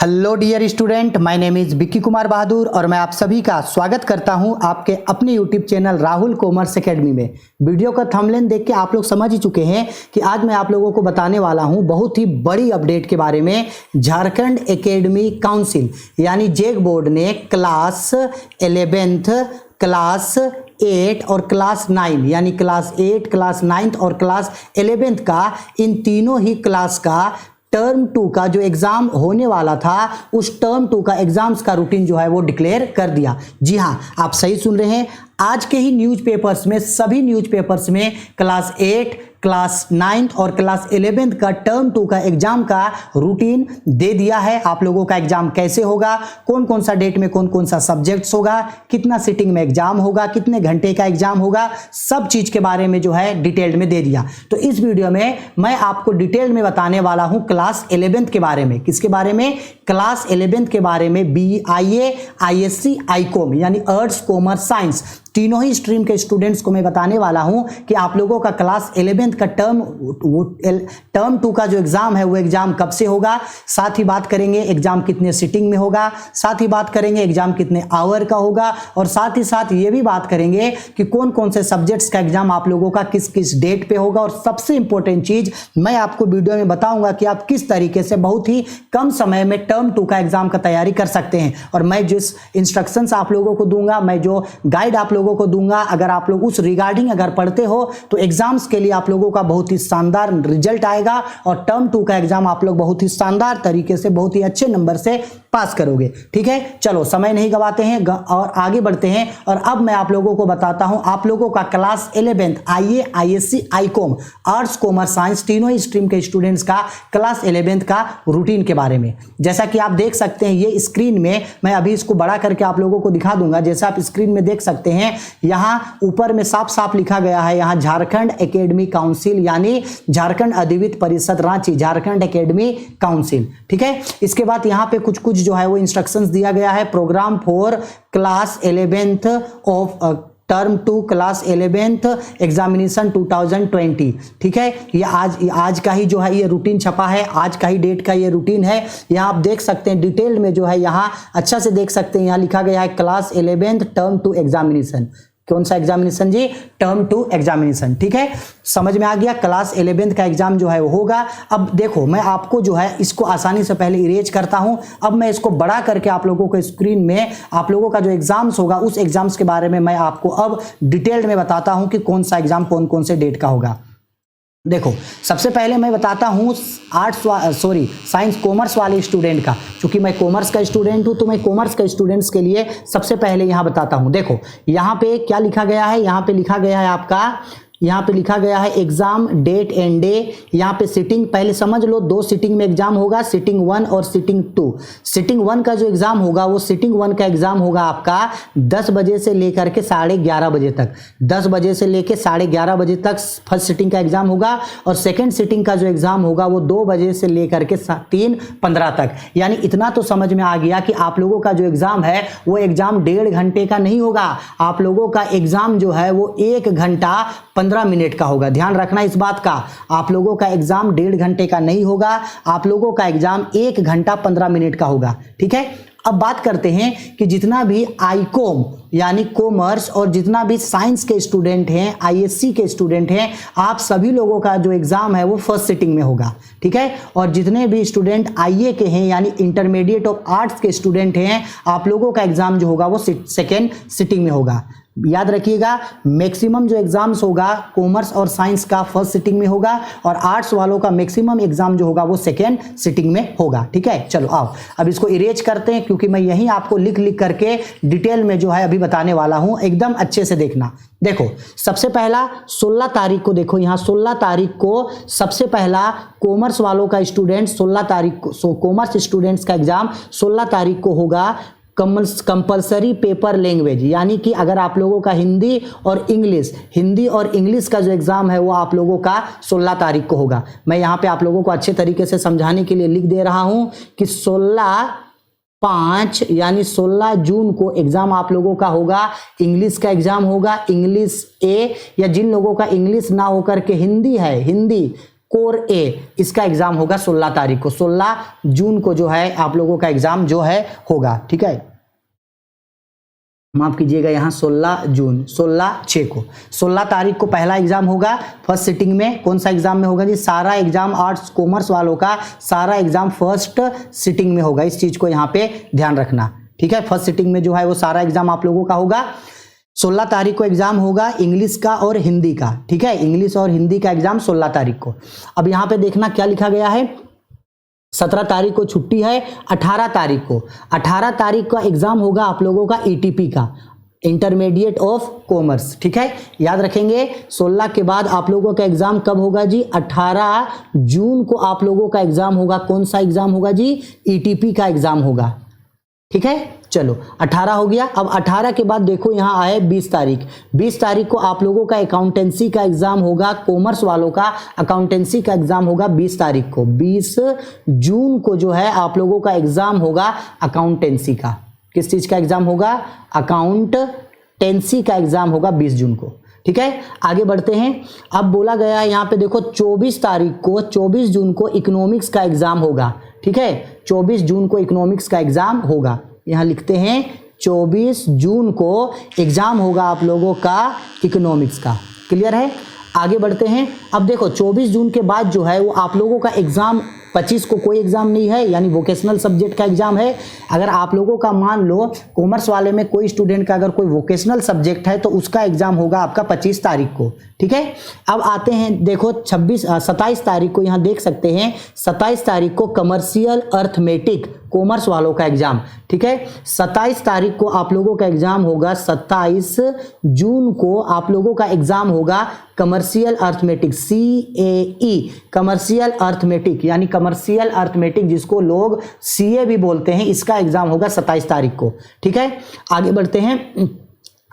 Hello dear student, my name is Vicky Kumar Bahadur और मैं आप सभी का स्वागत करता हूं आपके अपने YouTube channel Rahul commerce academy में। वीडियो का थंबनेल देख के आप लोग समझ ही चुके हैं कि आज मैं आप लोगों को बताने वाला हूं बहुत ही बड़ी अपडेट के बारे में। झारखंड एकेडमी काउंसिल यानी जेक बोर्ड ने क्लास 11th, क्लास 8 और क्लास 9 यानी क्लास 8, क्लास 9 और क्लास 11th का, इन तीनों ही क्लास का टर्म 2 का जो एग्जाम होने वाला था, उस टर्म 2 का एग्जाम्स का रूटीन जो है वो डिक्लेयर कर दिया। जी हाँ, आप सही सुन रहे हैं। आज के ही न्यूज़पेपर्स में, सभी न्यूज़पेपर्स में क्लास 8, क्लास 9 और क्लास 11th का टर्म 2 का एग्जाम का रूटीन दे दिया है। आप लोगों का एग्जाम कैसे होगा, कौन कौन सा डेट में कौन कौन सा सब्जेक्ट्स होगा, कितना सीटिंग में एग्जाम होगा, कितने घंटे का एग्जाम होगा, सब चीज के बारे में जो है डिटेल्ड में दे दिया। तो इस वीडियो में मैं आपको डिटेल में बताने वाला हूं क्लास 11th के बारे में। किसके बारे में? क्लास 11th के बारे में। BIA, ISC, ICOM यानी आर्ट्स, कॉमर्स, साइंस, तीनों ही स्ट्रीम के स्टूडेंट्स को मैं बताने वाला हूं कि आप लोगों का क्लास 11th का टर्म 2 का जो एग्जाम है वो एग्जाम कब से होगा। साथ ही बात करेंगे एग्जाम कितने सीटिंग में होगा, साथ ही बात करेंगे एग्जाम कितने आवर का होगा, और साथ ही साथ ये भी बात करेंगे कि कौन कौन से सब्जेक्ट्स का एग्जाम आप लोगों का किस किस डेट पे होगा। और सबसे इंपॉर्टेंट चीज मैं आपको वीडियो में बताऊंगा कि आप किस तरीके से बहुत ही कम समय में टर्म 2 का एग्जाम का तैयारी कर सकते हैं। और मैं जिस इंस्ट्रक्शंस आप लोगों को दूंगा, मैं जो गाइड आप लोगों को दूंगा, अगर आप लोग उस रिगार्डिंग अगर पढ़ते हो तो एग्जाम्स के लिए आप लोगों का बहुत ही शानदार रिजल्ट आएगा और टर्म 2 का एग्जाम आप लोग बहुत ही शानदार तरीके से, बहुत ही अच्छे नंबर से पास करोगे। ठीक है, चलो समय नहीं गवाते हैं और आगे बढ़ते हैं। और अब मैं आप लोगों को बताता हूं आप लोगों का class 11th IA, ISC, ICOM, arts, commerce, science, तीनों ही स्ट्रीम के स्टूडेंट्स का क्लास 11th का रूटीन के बारे में। जैसा कि आप देख सकते हैं ये स्क्रीन में, मैं अभी इसको बड़ा करके आप लोगों को दिखा दूंगा। जैसा आप स्क्रीन में देख सकते हैं, यहां ऊपर में साफ साफ लिखा गया है, यहां झारखंड एकेडमी काउंसिल यानी झारखंड अधिविद्य परिषद रांची, झारखंड एकेडमी काउंसिल। ठीक है, इसके बाद यहां पे कुछ कुछ जो है वो इंस्ट्रक्शंस दिया गया है। Program for class 11th of term 2 class 11th examination 2020। ठीक है, ये आज का ही जो है ये रूटीन छपा है, आज का ही डेट का ये रूटीन है। यहाँ आप देख सकते हैं डिटेल में जो है, यहाँ अच्छा से देख सकते हैं, यहाँ लिखा गया है क्लास 11th टर्म 2 एग्जामिनेशन। कौन सा एग्जामिनेशन जी? Term 2 examination. ठीक है, समझ में आ गया। क्लास 11th का एग्जाम जो है वो होगा। अब देखो, मैं आपको जो है इसको आसानी से पहले इरेज करता हूं। अब मैं इसको बड़ा करके आप लोगों को स्क्रीन में आप लोगों का जो एग्जाम्स होगा उस एग्जाम्स के बारे में मैं आपको अब डिटेल्ड में बताता हूं कि कौन सा एग्जाम कौन कौन से डेट का होगा। देखो, सबसे पहले मैं बताता हूँ साइंस कॉमर्स वाले स्टूडेंट का। क्योंकि मैं कॉमर्स का स्टूडेंट हूँ तो मैं कॉमर्स के स्टूडेंट्स के लिए सबसे पहले यहाँ बताता हूँ। देखो, यहाँ पे क्या लिखा गया है, यहाँ पे लिखा गया है आपका, यहाँ पे लिखा गया है एग्जाम डेट एंड डे। यहाँ पे सीटिंग पहले समझ लो, 2 सीटिंग में एग्जाम होगा, सीटिंग 1 और सीटिंग 2। सीटिंग 1 का जो एग्जाम होगा वो सीटिंग 1 का एग्जाम होगा आपका 10 बजे से लेकर के 11:30 बजे तक। 10 बजे से लेकर 11:30 बजे तक फर्स्ट सीटिंग का एग्जाम होगा, और सेकेंड सीटिंग का जो एग्जाम होगा वो 2 बजे से लेकर के 3:15 तक। यानी इतना तो समझ में आ गया कि आप लोगों का जो एग्जाम है वो एग्जाम 1.5 घंटे का नहीं होगा। आप लोगों का एग्जाम जो है वो 1 घंटा 15 मिनट का होगा। ध्यान रखना इस बात का, आप लोगों का एग्जाम 1.5 घंटे का नहीं होगा, आप लोगों का एग्जाम 1 घंटा 15 मिनट का होगा। ठीक है, अब बात करते हैं कि जितना भी ICOM यानी कॉमर्स और जितना भी साइंस के स्टूडेंट हैं, ISC के स्टूडेंट हैं, आप सभी लोगों का जो एग्जाम है वो फर्स्ट सीटिंग में होगा। ठीक है, और जितने भी स्टूडेंट IA के हैं यानी इंटरमीडिएट ऑफ आर्ट्स के स्टूडेंट हैं, आप लोगों का एग्जाम जो होगा वो सेकेंड सीटिंग में होगा। याद रखिएगा, मैक्सिमम जो एग्जाम्स होगा कॉमर्स और साइंस का फर्स्ट सीटिंग में होगा, और आर्ट्स वालों का मैक्सिमम एग्जाम जो होगा वो सेकेंड सीटिंग में होगा। ठीक है, चलो आओ अब इसको इरेज करते हैं, क्योंकि मैं यहीं आपको लिख लिख करके डिटेल में जो है अभी बताने वाला हूं, एकदम अच्छे से देखना। देखो, सबसे पहला 16 तारीख को, देखो यहाँ 16 तारीख को सबसे पहला कॉमर्स वालों का स्टूडेंट 16 तारीख को, कॉमर्स स्टूडेंट्स का एग्जाम 16 तारीख को होगा। कंपलसरी पेपर लैंग्वेज यानी कि अगर आप लोगों का हिंदी और इंग्लिश का जो एग्जाम है वो आप लोगों का 16 तारीख को होगा। मैं यहाँ पे आप लोगों को अच्छे तरीके से समझाने के लिए लिख दे रहा हूं कि 16/5 यानी 16 जून को एग्जाम आप लोगों का होगा। इंग्लिश का एग्जाम होगा, इंग्लिश A, या जिन लोगों का इंग्लिश ना होकर के हिंदी है, हिंदी कोर ए, इसका एग्जाम होगा 16 तारीख को, 16 जून को जो है आप लोगों का एग्जाम जो है होगा। ठीक है, माफ कीजिएगा, यहाँ 16 जून, 16/6 को, 16 तारीख को पहला एग्जाम होगा फर्स्ट सिटिंग में। कौन सा एग्जाम में होगा जी? सारा एग्जाम आर्ट्स कॉमर्स वालों का सारा एग्जाम फर्स्ट सिटिंग में होगा, इस चीज को यहाँ पे ध्यान रखना। ठीक है, फर्स्ट सिटिंग में जो है वो सारा एग्जाम आप लोगों का होगा। 16 तारीख को एग्जाम होगा इंग्लिश का और हिंदी का। ठीक है, इंग्लिश और हिंदी का एग्जाम 16 तारीख को। अब यहाँ पे देखना क्या लिखा गया है, 17 तारीख को छुट्टी है, 18 तारीख का एग्जाम होगा आप लोगों का ईटीपी का, इंटरमीडिएट ऑफ कॉमर्स। ठीक है, याद रखेंगे 16 के बाद आप लोगों का एग्जाम कब होगा जी? 18 जून को आप लोगों का एग्जाम होगा। कौन सा एग्जाम होगा जी? ईटीपी का एग्जाम होगा। ठीक है, चलो 18 हो गया। अब 18 के बाद देखो यहाँ आए 20 तारीख, 20 तारीख को आप लोगों का अकाउंटेंसी का एग्जाम होगा, कॉमर्स वालों का अकाउंटेंसी का एग्जाम होगा 20 तारीख को। 20 जून को जो है आप लोगों का एग्जाम होगा अकाउंटेंसी का। किस चीज का एग्जाम होगा? अकाउंटेंसी का एग्जाम होगा 20 जून को। ठीक है, आगे बढ़ते हैं। अब बोला गया है यहाँ पे देखो 24 तारीख को, 24 जून को इकोनॉमिक्स का एग्जाम होगा। ठीक है, 24 जून को इकोनॉमिक्स का एग्जाम होगा। यहाँ लिखते हैं 24 जून को एग्जाम होगा आप लोगों का इकोनॉमिक्स का। क्लियर है, आगे बढ़ते हैं। अब देखो 24 जून के बाद जो है वो आप लोगों का एग्जाम 25 को कोई एग्जाम नहीं है, यानी वोकेशनल सब्जेक्ट का एग्जाम है। अगर आप लोगों का मान लो कॉमर्स वाले में कोई स्टूडेंट का अगर कोई वोकेशनल सब्जेक्ट है तो उसका एग्जाम होगा आपका 25 तारीख को। ठीक है, अब आते हैं देखो 27 तारीख को, यहाँ देख सकते हैं 27 तारीख को कमर्शियल अर्थमेटिक कॉमर्स वालों का एग्जाम। ठीक है, 27 तारीख को आप लोगों का एग्जाम होगा, 27 जून को आप लोगों का एग्जाम होगा commercial arithmetic, CAE, commercial arithmetic, यानी कमर्शियल अर्थमेटिक जिसको लोग CA भी बोलते हैं, इसका एग्जाम होगा 27 तारीख को। ठीक है, आगे बढ़ते हैं।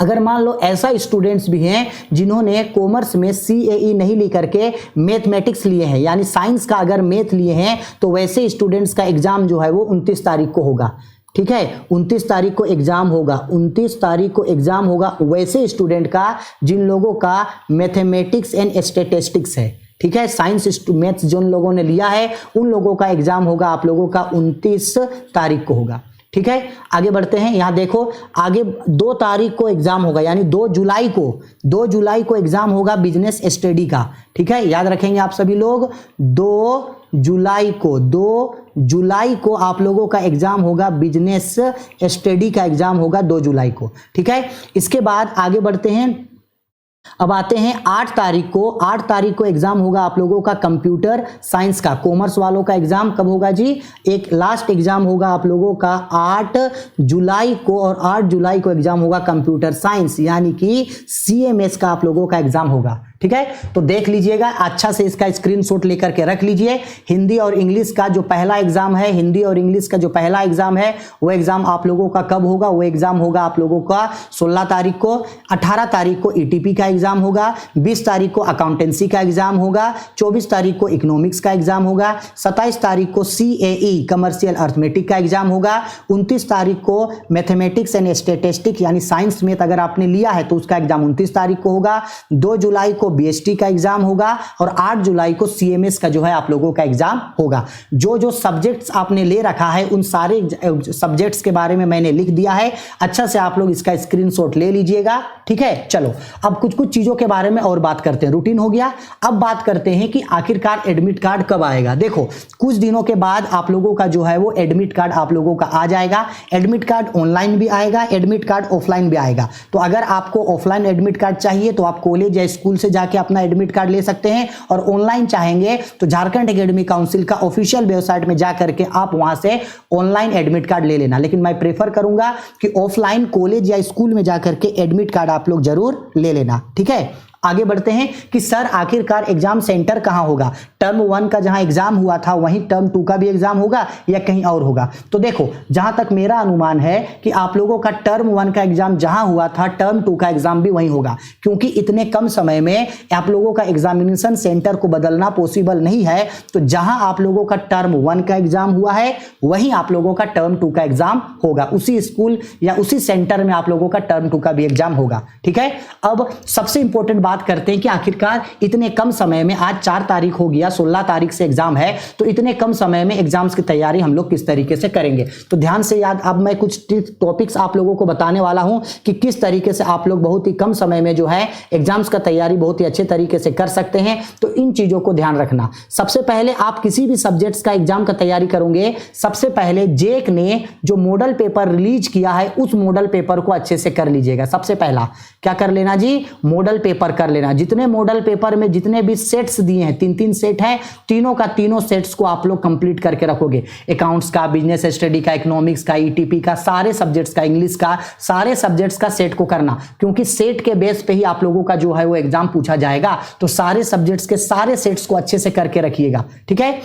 अगर मान लो ऐसा स्टूडेंट्स भी हैं जिन्होंने कॉमर्स में CAE नहीं लेकर के मैथमेटिक्स लिए हैं, यानी साइंस का अगर मैथ लिए हैं, तो वैसे स्टूडेंट्स का एग्जाम जो है वो 29 तारीख को होगा। ठीक है, 29 तारीख को एग्जाम होगा, 29 तारीख को एग्जाम होगा वैसे स्टूडेंट का जिन लोगों का मैथमेटिक्स एंड स्टैटिस्टिक्स है। ठीक है, साइंस मैथ्स जिन लोगों ने लिया है उन लोगों का एग्जाम होगा आप लोगों का 29 तारीख को होगा। ठीक है, आगे बढ़ते हैं। यहां देखो आगे 2 तारीख को एग्जाम होगा, यानी 2 जुलाई को एग्जाम होगा बिजनेस स्टडी का। ठीक है, याद रखेंगे आप सभी लोग, 2 जुलाई को आप लोगों का एग्जाम होगा बिजनेस स्टडी का एग्जाम होगा 2 जुलाई को। ठीक है, इसके बाद आगे बढ़ते हैं। अब आते हैं 8 तारीख को एग्जाम होगा आप लोगों का कंप्यूटर साइंस का, कॉमर्स वालों का एग्जाम कब होगा जी? एक लास्ट एग्जाम होगा आप लोगों का 8 जुलाई को, और 8 जुलाई को एग्जाम होगा कंप्यूटर साइंस, यानी कि CMS का आप लोगों का एग्जाम होगा। ठीक है, तो देख लीजिएगा, अच्छा से इसका स्क्रीनशॉट लेकर के रख लीजिए। हिंदी और इंग्लिश का जो पहला एग्जाम है, वो एग्जाम आप लोगों का कब होगा? वो एग्जाम होगा आप लोगों का 16 तारीख को। 18 तारीख को ETP का एग्जाम होगा, 20 तारीख को अकाउंटेंसी का एग्जाम होगा, 24 तारीख को इकोनॉमिक्स का एग्जाम होगा, 27 तारीख को CAE कमर्शियल अर्थमेटिक का एग्जाम होगा, 29 तारीख को मैथमेटिक्स एंड स्टैटिस्टिक्स यानी साइंस मैथ अगर आपने लिया है तो उसका एग्जाम 29 तारीख को होगा, 2 जुलाई को BST का एग्जाम होगा, और 8 जुलाई को CMS का जो है आप लोगों का एग्जाम होगा। जो सब्जेक्ट्स आपने ले रखा है उन सारे सब्जेक्ट्स के बारे में मैंने लिख दिया है, अच्छा से आप लोग इसका स्क्रीनशॉट ले लीजिएगा। ठीक है, चलो अब कुछ चीजों के बारे में और बात करते हैं। रूटीन हो गया, अब बात करते हैं कि आखिरकार एडमिट कार्ड कब आएगा। देखो कुछ दिनों के बाद आप लोगों का जो है वो एडमिट कार्ड आप लोगों का आ जाएगा। एडमिट कार्ड ऑनलाइन भी आएगा, एडमिट कार्ड ऑफलाइन भी आएगा। तो अगर आपको ऑफलाइन एडमिट कार्ड चाहिए तो आप कॉलेज या स्कूल से जाके अपना एडमिट कार्ड ले सकते हैं, और ऑनलाइन चाहेंगे तो झारखंड एकेडमिक काउंसिल का ऑफिशियल वेबसाइट में जाकर के आप वहां से ऑनलाइन एडमिट कार्ड ले लेना। लेकिन मैं प्रेफर करूंगा कि ऑफलाइन कॉलेज या स्कूल में जाकर के एडमिट कार्ड आप लोग जरूर ले लेना। ठीक है, आगे बढ़ते हैं कि सर आखिरकार एग्जाम सेंटर कहां होगा। टर्म 1 का जहां एग्जाम हुआ था वहीं टर्म 2 का भी एग्जाम होगा या कहीं और होगा। तो देखो जहां तक मेरा अनुमान है कि आप लोगों का टर्म 1 का एग्जाम जहां हुआ था टर्म 2 का एग्जाम भी वहीं होगा, क्योंकि इतने कम समय में आप लोगों का एग्जामिनेशन सेंटर को बदलना पॉसिबल नहीं है। तो जहां आप लोगों का टर्म 1 का एग्जाम हुआ है वहीं आप लोगों का टर्म 2 का एग्जाम होगा, उसी स्कूल या उसी सेंटर में आप लोगों का टर्म 2 का भी एग्जाम होगा। ठीक है, अब सबसे इंपॉर्टेंट बात बात करते हैं कि आखिरकार इतने कम समय में, आज 4 तारीख हो गया, 16 तारीख से एग्जाम है, तो इतने कम समय में एग्जाम्स की तैयारी हम लोग किस तरीके से करेंगे। तो ध्यान से याद, अब मैं कुछ टॉपिक्स आप लोगों को बताने वाला हूं कि किस तरीके से आप लोग बहुत ही कम समय में जो है एग्जाम्स का तैयारी बहुत ही अच्छे तरीके से कर सकते हैं। तो इन चीजों को ध्यान रखना। सबसे पहले आप किसी भी सब्जेक्ट्स का एग्जाम का तैयारी करोगे, सबसे पहले जेक ने जो मॉडल पेपर रिलीज किया है उस मॉडल पेपर को अच्छे से कर लीजिएगा। सबसे पहला क्या कर लेना जी, मॉडल पेपर कर लेना। जितने मॉडल पेपर में जितने भी सेट्स दिए हैं, 3-3 सेट है, तीनों का तीनों सेट्स को आप लोग कंप्लीट करके रखोगे। अकाउंट्स का, बिजनेस स्टडी का, इकोनॉमिक्स का, ईटीपी का, सारे सब्जेक्ट्स का, इंग्लिश का, सारे सब्जेक्ट्स का सेट को करना, क्योंकि सेट के बेस पे ही आप लोगों का जो है वो एग्जाम पूछा जाएगा। तो सारे सब्जेक्ट्स के सारे सेट्स को अच्छे से करके रखिएगा, ठीक है।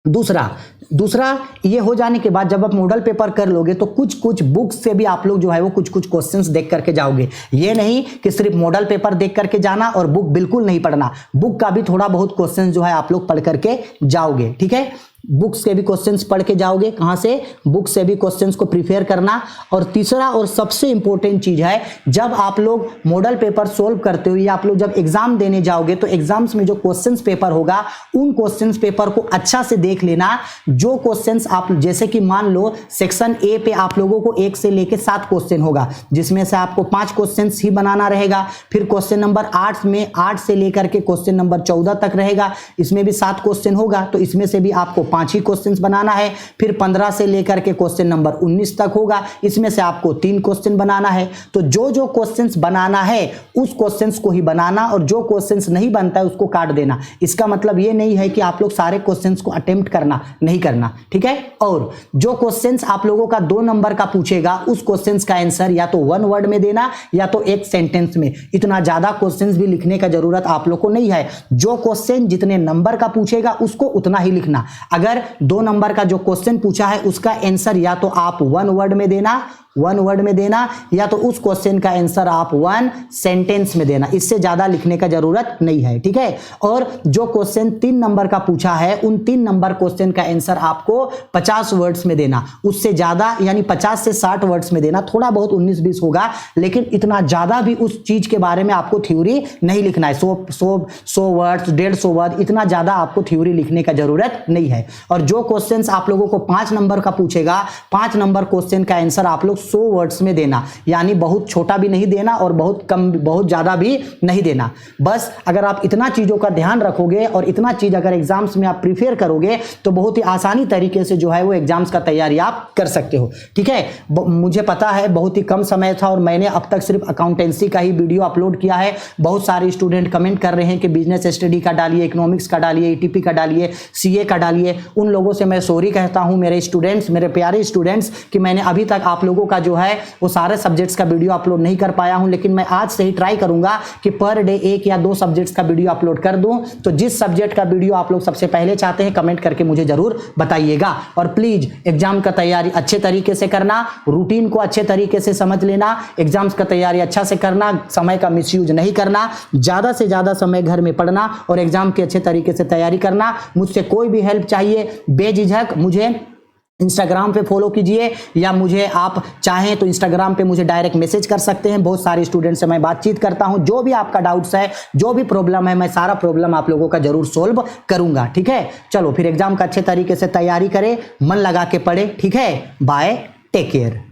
दूसरा ये हो जाने के बाद जब आप मॉडल पेपर कर लोगे तो कुछ बुक्स से भी आप लोग जो है वो कुछ क्वेश्चंस देख करके जाओगे। ये नहीं कि सिर्फ मॉडल पेपर देख करके जाना और बुक बिल्कुल नहीं पढ़ना, बुक का भी थोड़ा बहुत क्वेश्चंस जो है आप लोग पढ़ करके जाओगे, ठीक है। बुक्स के भी क्वेश्चंस पढ़ के जाओगे, कहां से, बुक से भी क्वेश्चंस को प्रिपेयर करना। और तीसरा और सबसे इंपॉर्टेंट चीज है, जब आप लोग मॉडल पेपर सोल्व करते हो या आप लोग जब एग्जाम देने जाओगे तो एग्जाम्स में जो क्वेश्चंस पेपर होगा उन क्वेश्चंस पेपर को अच्छा से देख लेना। जो क्वेश्चंस आप, जैसे कि मान लो सेक्शन ए पे आप लोगों को 1 से लेकर 7 क्वेश्चन होगा, जिसमें से आपको 5 क्वेश्चन ही बनाना रहेगा। फिर क्वेश्चन नंबर 8 में 8 से लेकर के क्वेश्चन नंबर 14 तक रहेगा, इसमें भी 7 क्वेश्चन होगा, तो इसमें से भी आपको 5 ही क्वेश्चंस बनाना है। फिर 15 से लेकर के क्वेश्चन नंबर 19 तक होगा, इसमें से आपको 3 क्वेश्चन बनाना है। तो जो क्वेश्चंस बनाना है उस क्वेश्चंस को ही बनाना, और जो क्वेश्चंस नहीं बनता है उसको काट देना। इसका मतलब ये नहीं है कि आप लोग सारे क्वेश्चंस को अटेम्प्ट करना नहीं करना, ठीक है। और जो क्वेश्चंस आप लोगों का 2 नंबर का पूछेगा उस क्वेश्चंस का आंसर या तो 1 वर्ड में देना या तो 1 सेंटेंस में। इतना ज्यादा क्वेश्चंस भी लिखने का जरूरत आप लोग को नहीं है। जो क्वेश्चन जितने नंबर का पूछेगा उसको उतना ही लिखना। अगर 2 नंबर का जो क्वेश्चन पूछा है उसका आंसर या तो आप 1 वर्ड में देना, 1 वर्ड में देना, या तो उस क्वेश्चन का आंसर आप 1 सेंटेंस में देना। इससे ज्यादा लिखने का जरूरत नहीं है, ठीक है। और जो क्वेश्चन 3 नंबर का पूछा है उन 3 नंबर क्वेश्चन का आंसर आपको 50 वर्ड्स में देना। उससे ज्यादा यानी 50 से 60 वर्ड्स में देना। थोड़ा बहुत 19-20 होगा, लेकिन इतना ज्यादा भी उस चीज के बारे में आपको थ्योरी नहीं लिखना है। 100 वर्ड्स, 150 वर्ड, इतना ज्यादा आपको थ्योरी लिखने का जरूरत नहीं है। और जो क्वेश्चंस आप लोगों को 5 नंबर का पूछेगा, 5 नंबर क्वेश्चन का आंसर आप लोग 100 वर्ड्स में देना। यानी बहुत छोटा भी नहीं देना और बहुत कम, बहुत ज्यादा भी नहीं देना। बस अगर आप इतना चीजों का ध्यान रखोगे और इतना चीज अगर एग्जाम्स में आप प्रिपेयर करोगे तो बहुत ही आसानी तरीके से जो है वो एग्जाम्स का तैयारी आप कर सकते हो, ठीक है। मुझे पता है बहुत ही कम समय था और मैंने अब तक सिर्फ अकाउंटेंसी का ही वीडियो अपलोड किया है। बहुत सारे स्टूडेंट कमेंट कर रहे हैं कि बिजनेस स्टडी का डालिए, इकोनॉमिक्स का डालिए, ईटीपी का डालिए, सीए का डालिए। उन लोगों से मैं सॉरी कहता हूं, मेरे स्टूडेंट्स, मेरे प्यारे स्टूडेंट्स, कि मैंने अभी तक आप लोगों का जो है वो सारे सब्जेक्ट्स का वीडियो अपलोड नहीं कर पाया हूं। लेकिन मैं आज से ही ट्राई करूंगा कि पर डे 1 या 2 सब्जेक्ट्स का वीडियो अपलोड कर दूं। तो जिस सब्जेक्ट का वीडियो आप लोग सबसे पहले चाहते हैं कमेंट करके मुझे जरूर बताइएगा। और प्लीज एग्जाम का तैयारी अच्छे तरीके से करना, रूटीन को अच्छे तरीके से समझ लेना, एग्जाम्स का तैयारी अच्छा से करना, समय का मिसयूज नहीं करना, ज्यादा से ज्यादा समय घर में पढ़ना और एग्जाम की अच्छे तरीके से तैयारी करना। मुझसे कोई भी हेल्प चाहिए बेझिझक मुझे इंस्टाग्राम पे फॉलो कीजिए, या मुझे आप चाहें तो इंस्टाग्राम पे मुझे डायरेक्ट मैसेज कर सकते हैं। बहुत सारे स्टूडेंट से मैं बातचीत करता हूं। जो भी आपका डाउट्स है, जो भी प्रॉब्लम है, मैं सारा प्रॉब्लम आप लोगों का जरूर सोल्व करूंगा, ठीक है। चलो फिर एग्जाम का अच्छे तरीके से तैयारी करें, मन लगा के पढ़े, ठीक है। Bye, take care.